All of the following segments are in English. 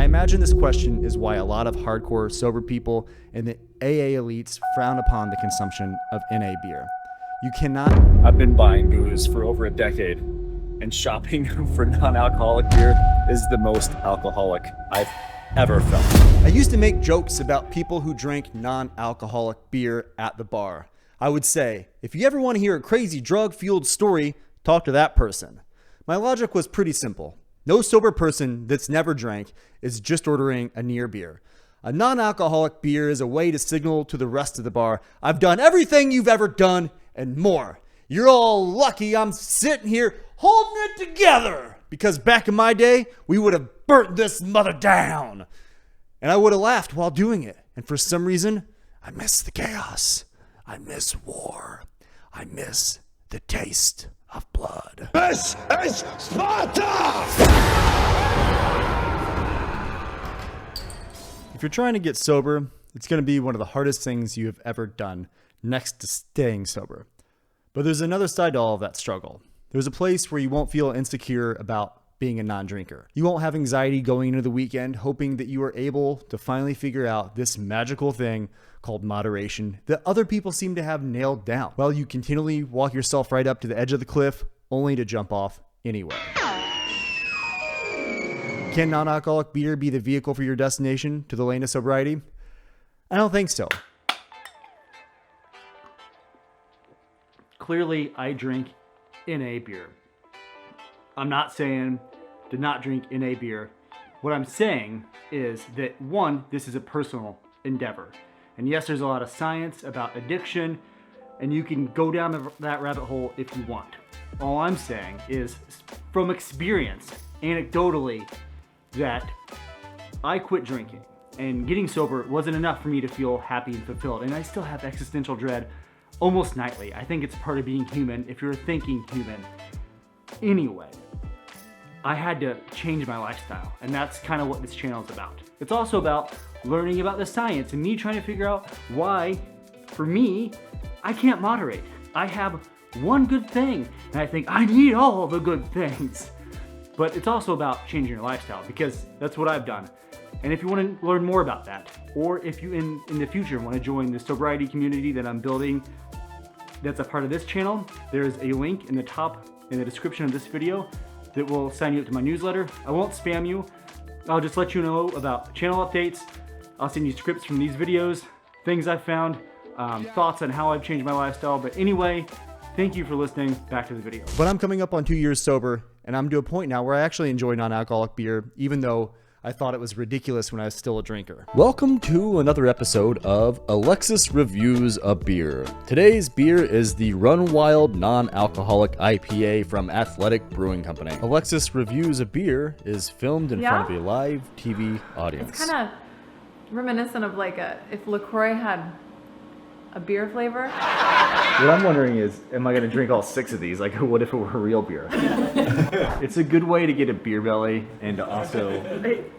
imagine this question is why a lot of hardcore sober people and the AA elites frown upon the consumption of NA beer. You cannot... I've been buying booze for over a decade, and shopping for non-alcoholic beer is the most alcoholic I've ever felt. I used to make jokes about people who drank non-alcoholic beer at the bar. I would say, if you ever want to hear a crazy drug-fueled story, talk to that person. My logic was pretty simple. No sober person that's never drank is just ordering a near beer. A non-alcoholic beer is a way to signal to the rest of the bar, I've done everything you've ever done and more. You're all lucky I'm sitting here holding it together, because back in my day, we would have burnt this mother down. And I would have laughed while doing it. And for some reason, I miss the chaos. I miss war. I miss the taste of blood. This is Sparta! If you're trying to get sober, it's going to be one of the hardest things you have ever done, next to staying sober. But there's another side to all of that struggle. There's a place where you won't feel insecure about being a non-drinker. You won't have anxiety going into the weekend, hoping that you are able to finally figure out this magical thing called moderation that other people seem to have nailed down, while you continually walk yourself right up to the edge of the cliff, only to jump off anyway. Can non-alcoholic beer be the vehicle for your destination to the lane of sobriety? I don't think so. Clearly, I drink NA beer. I'm not saying to not drink NA beer. What I'm saying is that, one, this is a personal endeavor. And yes, there's a lot of science about addiction, and you can go down that rabbit hole if you want. All I'm saying is, from experience, anecdotally, that I quit drinking, and getting sober wasn't enough for me to feel happy and fulfilled. And I still have existential dread almost nightly. I think it's part of being human if you're a thinking human. Anyway, I had to change my lifestyle, and that's kind of what this channel is about. It's also about learning about the science and me trying to figure out why, for me, I can't moderate. I have one good thing, and I think I need all the good things. But it's also about changing your lifestyle, because that's what I've done. And if you want to learn more about that, or if you in the future want to join the sobriety community that I'm building that's a part of this channel, there's a link in the top in the description of this video that will sign you up to my newsletter. I won't spam you. I'll just let you know about channel updates. I'll send you scripts from these videos, things I've found, thoughts on how I've changed my lifestyle. But anyway, thank you for listening. Back to the video. But I'm coming up on 2 years sober, and I'm to a point now where I actually enjoy non-alcoholic beer, even though I thought it was ridiculous when I was still a drinker. Welcome to another episode of Alexis Reviews a Beer. Today's beer is the Run Wild Non-Alcoholic IPA from Athletic Brewing Company. Alexis Reviews a Beer is filmed in front of a live TV audience. It's kind of reminiscent of like if LaCroix had a beer flavor. What I'm wondering is, am I going to drink all 6 of these? Like, what if it were real beer? It's a good way to get a beer belly and to also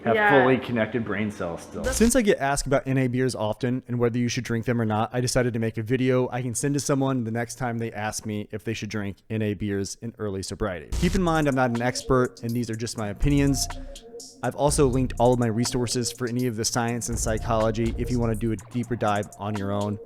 have fully connected brain cells still. Since I get asked about NA beers often and whether you should drink them or not, I decided to make a video I can send to someone the next time they ask me if they should drink NA beers in early sobriety. Keep in mind, I'm not an expert and these are just my opinions. I've also linked all of my resources for any of the science and psychology if you want to do a deeper dive on your own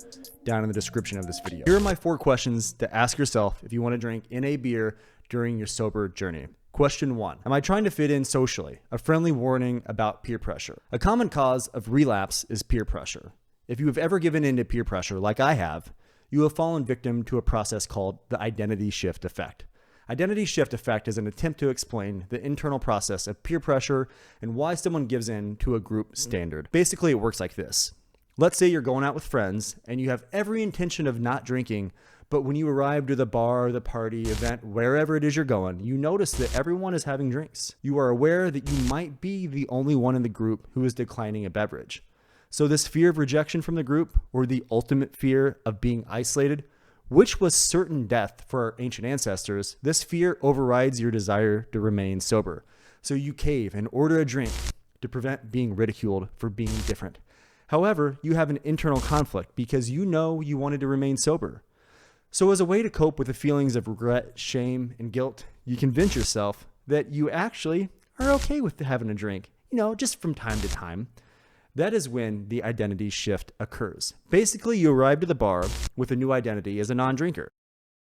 down in the description of this video. Here are my 4 questions to ask yourself if you want to drink NA beer during your sober journey. Question 1. Am I trying to fit in socially? A friendly warning about peer pressure. A common cause of relapse is peer pressure. If you have ever given in to peer pressure, like I have, you have fallen victim to a process called the identity shift effect. Identity shift effect is an attempt to explain the internal process of peer pressure and why someone gives in to a group standard. Basically, it works like this. Let's say you're going out with friends and you have every intention of not drinking, but when you arrive to the bar, the party, event, wherever it is you're going, you notice that everyone is having drinks. You are aware that you might be the only one in the group who is declining a beverage. So this fear of rejection from the group, or the ultimate fear of being isolated, which was certain death for our ancient ancestors, this fear overrides your desire to remain sober. So you cave and order a drink to prevent being ridiculed for being different. However, you have an internal conflict because you know you wanted to remain sober. So as a way to cope with the feelings of regret, shame, and guilt, you convince yourself that you actually are okay with having a drink. just from time to time, that is when the identity shift occurs. Basically, you arrived at the bar with a new identity as a non-drinker,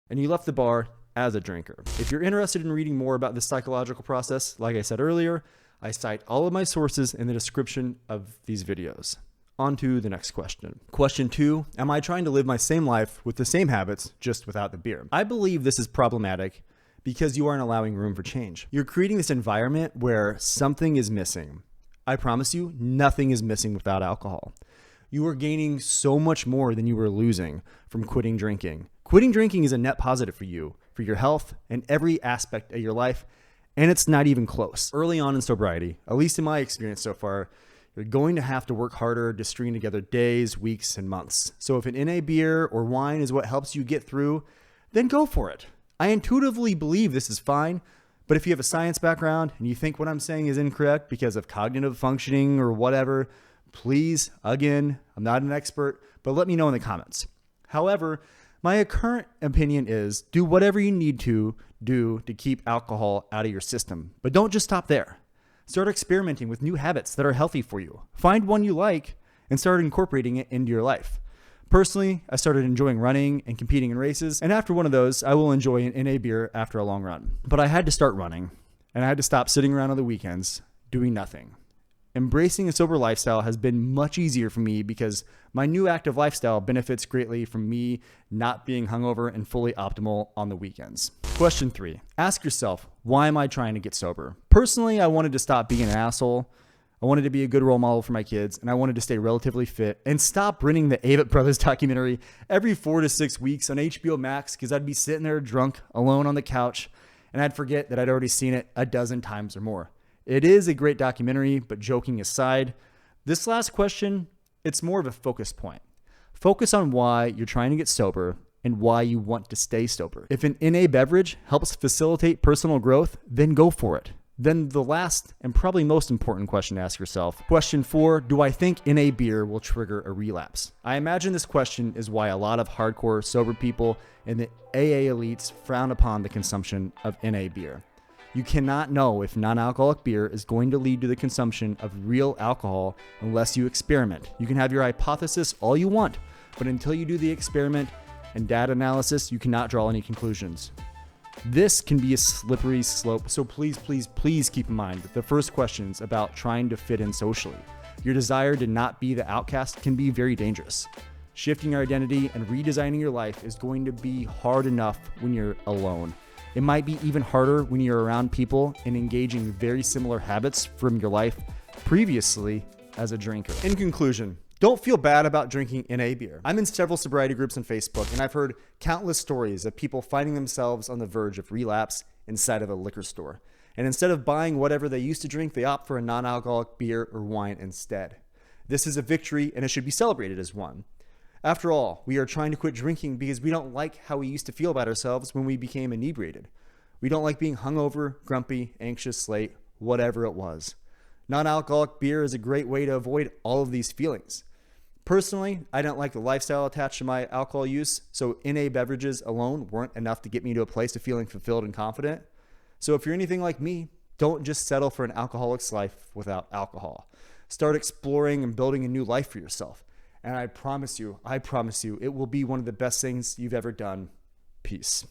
and you left the bar as a drinker. If you're interested in reading more about this psychological process, like I said earlier, I cite all of my sources in the description of these videos. On to the next question. Question 2, am I trying to live my same life with the same habits, just without the beer? I believe this is problematic because you aren't allowing room for change. You're creating this environment where something is missing. I promise you, nothing is missing without alcohol. You are gaining so much more than you were losing from quitting drinking. Quitting drinking is a net positive for you, for your health, and every aspect of your life, and it's not even close. Early on in sobriety, at least in my experience so far, you're going to have to work harder to string together days, weeks, and months. So if an NA beer or wine is what helps you get through, then go for it. I intuitively believe this is fine, but if you have a science background and you think what I'm saying is incorrect because of cognitive functioning or whatever, please, again, I'm not an expert, but let me know in the comments. However, my current opinion is do whatever you need to do to keep alcohol out of your system, but don't just stop there. Start experimenting with new habits that are healthy for you. Find one you like and start incorporating it into your life. Personally, I started enjoying running and competing in races, and after one of those, I will enjoy an NA beer after a long run. But I had to start running, and I had to stop sitting around on the weekends doing nothing. Embracing a sober lifestyle has been much easier for me because my new active lifestyle benefits greatly from me not being hungover and fully optimal on the weekends. Question 3. Ask yourself, why am I trying to get sober? Personally, I wanted to stop being an asshole. I wanted to be a good role model for my kids, and I wanted to stay relatively fit and stop renting the Avett Brothers documentary every 4 to 6 weeks on HBO Max because I'd be sitting there drunk, alone on the couch, and I'd forget that I'd already seen it a dozen times or more. It is a great documentary, but joking aside, this last question, it's more of a focus point. Focus on why you're trying to get sober and why you want to stay sober. If an NA beverage helps facilitate personal growth, then go for it. Then the last and probably most important question to ask yourself. Question 4, do I think NA beer will trigger a relapse? I imagine this question is why a lot of hardcore sober people and the AA elites frown upon the consumption of NA beer. You cannot know if non-alcoholic beer is going to lead to the consumption of real alcohol unless you experiment. You can have your hypothesis all you want, but until you do the experiment and data analysis, you cannot draw any conclusions. This can be a slippery slope, so please, please, please keep in mind that the first questions about trying to fit in socially. Your desire to not be the outcast can be very dangerous. Shifting your identity and redesigning your life is going to be hard enough when you're alone. It might be even harder when you're around people and engaging very similar habits from your life previously as a drinker. In conclusion, don't feel bad about drinking NA beer. I'm in several sobriety groups on Facebook, and I've heard countless stories of people finding themselves on the verge of relapse inside of a liquor store. And instead of buying whatever they used to drink, they opt for a non-alcoholic beer or wine instead. This is a victory, and it should be celebrated as one. After all, we are trying to quit drinking because we don't like how we used to feel about ourselves when we became inebriated. We don't like being hungover, grumpy, anxious, late, whatever it was. Non-alcoholic beer is a great way to avoid all of these feelings. Personally, I don't like the lifestyle attached to my alcohol use, so NA beverages alone weren't enough to get me to a place of feeling fulfilled and confident. So if you're anything like me, don't just settle for an alcoholic's life without alcohol. Start exploring and building a new life for yourself. And I promise you, it will be one of the best things you've ever done. Peace.